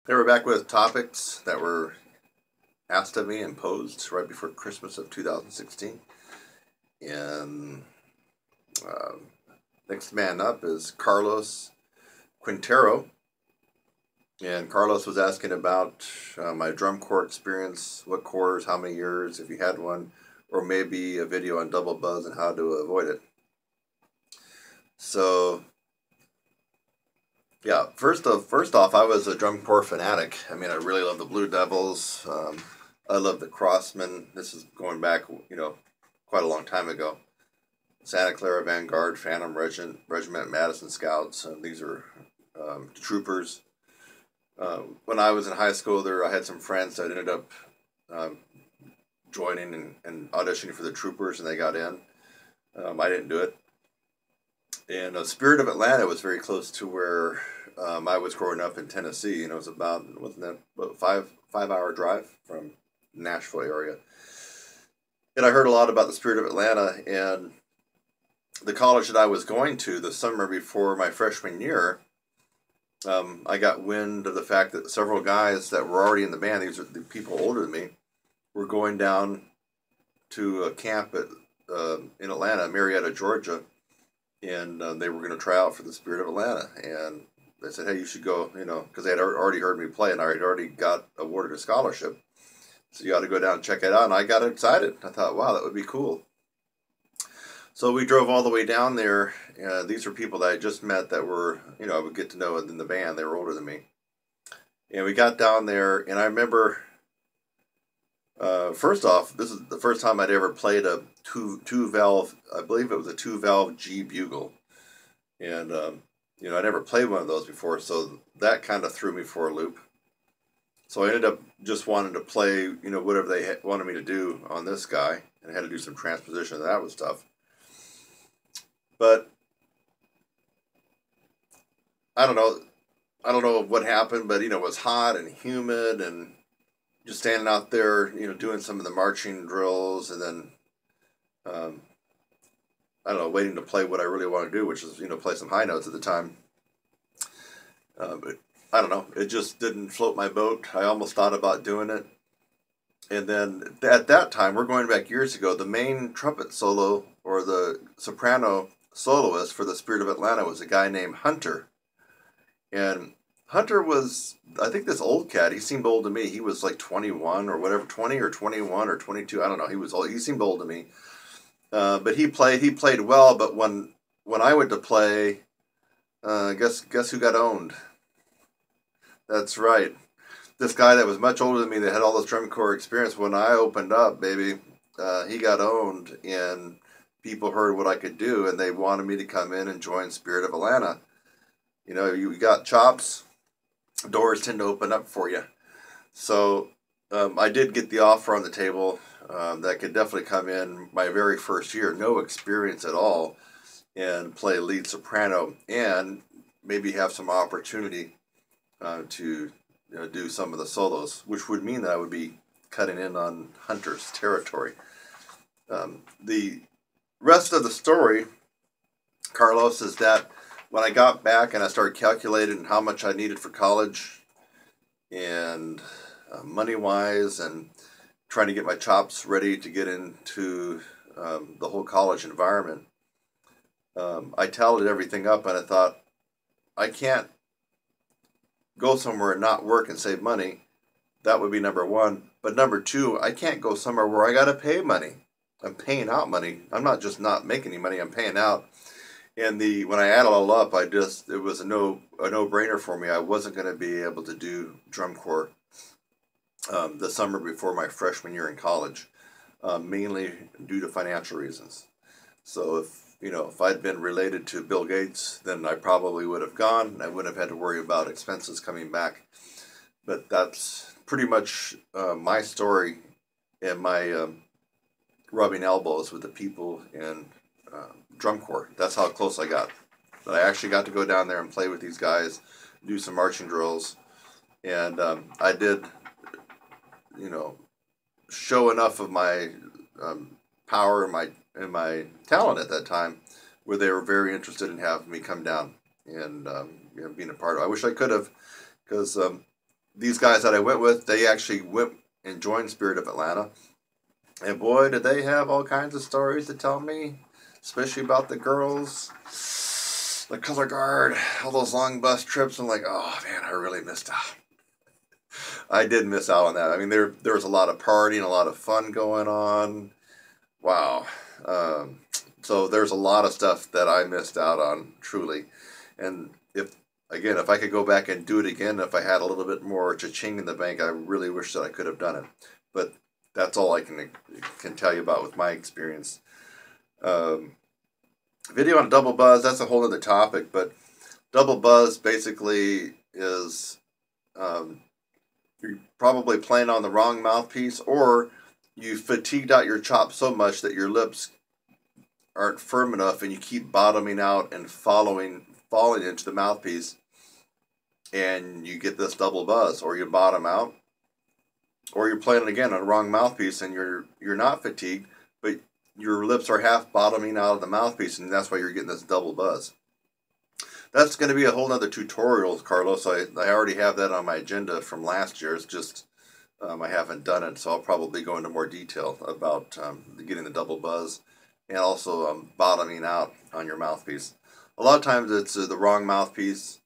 They were back with topics that were asked of me and posed right before Christmas of 2016. And uh, next man up is Carlos Quintero. And Carlos was asking about my drum corps experience, what corps, how many years, if you had one, or maybe a video on double buzz and how to avoid it. So, yeah, first off, I was a drum corps fanatic. I mean, I really love the Blue Devils. I love the Crossmen. This is going back, quite a long time ago. Santa Clara Vanguard, Phantom Regiment, Madison Scouts. These are troopers. When I was in high school, I had some friends that ended up joining and auditioning for the troopers, and they got in. I didn't do it. And Spirit of Atlanta was very close to where I was growing up in Tennessee. It was wasn't that about 5-hour drive from Nashville area. And I heard a lot about the Spirit of Atlanta, and the college that I was going to the summer before my freshman year, I got wind of the fact that several guys that were already in the band, these are the people older than me, were going down to a camp in Atlanta, Marietta, Georgia, and they were going to try out for the Spirit of Atlanta. And they said, hey, you should go, because they had already heard me play, and I had already got awarded a scholarship. So you ought to go down and check it out. And I got excited. I thought, wow, that would be cool. So we drove all the way down there. These were people that I just met that were, I would get to know in the band. They were older than me. And we got down there, and I remember, first off, this is the first time I'd ever played a two-valve, I believe it was a two-valve G bugle. And, I never played one of those before, so that kind of threw me for a loop. So I ended up just wanting to play, whatever they wanted me to do on this guy, and I had to do some transposition, and that was tough. But I don't know what happened, but it was hot and humid, and just standing out there, doing some of the marching drills, and then I don't know, waiting to play what I really want to do, which is play some high notes at the time. But I don't know, it just didn't float my boat. I almost thought about doing it. And then at that time, we're going back years ago, the main trumpet solo, or the soprano soloist for the Spirit of Atlanta, was a guy named Hunter. And Hunter was, I think, this old cat. He seemed old to me. He was like 21 or whatever, 20 or 21 or 22. I don't know. He was old. He seemed old to me. But he played well. But when I went to play, guess who got owned? That's right. This guy that was much older than me, that had all this drum corps experience, when I opened up, baby, he got owned, and people heard what I could do, and they wanted me to come in and join Spirit of Atlanta. You got chops, doors tend to open up for you. So I did get the offer on the table that could definitely come in my very first year, no experience at all, and play lead soprano, and maybe have some opportunity to do some of the solos, which would mean that I would be cutting in on Hunter's territory. The rest of the story, Carlos, is that when I got back and I started calculating how much I needed for college and money-wise, and trying to get my chops ready to get into the whole college environment, I tallied everything up, and I thought, I can't go somewhere and not work and save money. That would be number one. But number two, I can't go somewhere where I got to pay money. I'm paying out money. I'm not just not making any money. I'm paying out. And when I add it all up, it was a no-brainer for me. I wasn't going to be able to do drum corps the summer before my freshman year in college, mainly due to financial reasons. So if I'd been related to Bill Gates, then I probably would have gone. I wouldn't have had to worry about expenses coming back. But that's pretty much my story, and my rubbing elbows with the people in drum corps. That's how close I got. But I actually got to go down there and play with these guys, do some marching drills, and I did, show enough of my power and my talent at that time, where they were very interested in having me come down and being a part of it. I wish I could have, because these guys that I went with, they actually went and joined Spirit of Atlanta. And boy, did they have all kinds of stories to tell me, especially about the girls, the color guard, all those long bus trips. I'm like, oh man, I really missed out. I did miss out on that. I mean, there was a lot of partying, a lot of fun going on. Wow. So there's a lot of stuff that I missed out on, truly. And if I could go back and do it again, if I had a little bit more cha-ching in the bank, I really wish that I could have done it. But that's all I can tell you about with my experience. Video on double buzz, that's a whole other topic, but double buzz basically is you're probably playing on the wrong mouthpiece, or you fatigued out your chop so much that your lips aren't firm enough and you keep bottoming out and falling into the mouthpiece, and you get this double buzz, or you bottom out, or you're playing again on the wrong mouthpiece and you're not fatigued, but your lips are half bottoming out of the mouthpiece, and that's why you're getting this double buzz. That's going to be a whole nother tutorial, Carlos. I already have that on my agenda from last year. It's just I haven't done it, so I'll probably go into more detail about getting the double buzz and also bottoming out on your mouthpiece. A lot of times it's the wrong mouthpiece.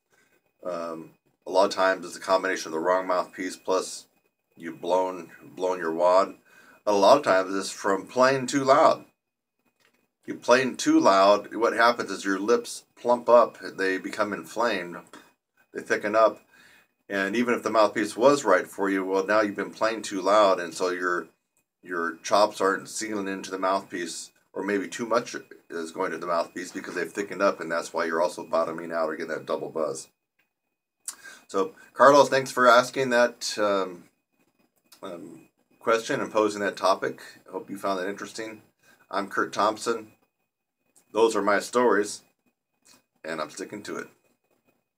A lot of times it's a combination of the wrong mouthpiece plus you've blown your wad. A lot of times it's from playing too loud. You're playing too loud, what happens is your lips plump up, they become inflamed, they thicken up, and even if the mouthpiece was right for you, well, now you've been playing too loud, and so your chops aren't sealing into the mouthpiece, or maybe too much is going to the mouthpiece because they've thickened up, and that's why you're also bottoming out or getting that double buzz. So, Carlos, thanks for asking that question and posing that topic. I hope you found that interesting. I'm Kurt Thompson. Those are my stories, and I'm sticking to it.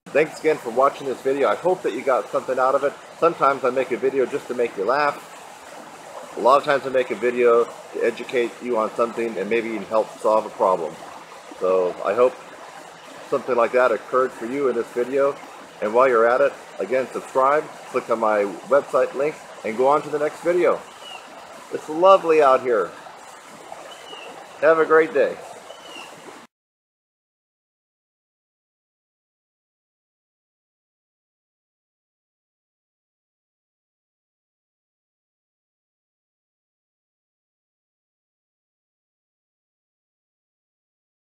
Thanks again for watching this video. I hope that you got something out of it. Sometimes I make a video just to make you laugh. A lot of times I make a video to educate you on something and maybe even help solve a problem. So I hope something like that occurred for you in this video. And while you're at it, again, subscribe, click on my website link, and go on to the next video. It's lovely out here. Have a great day.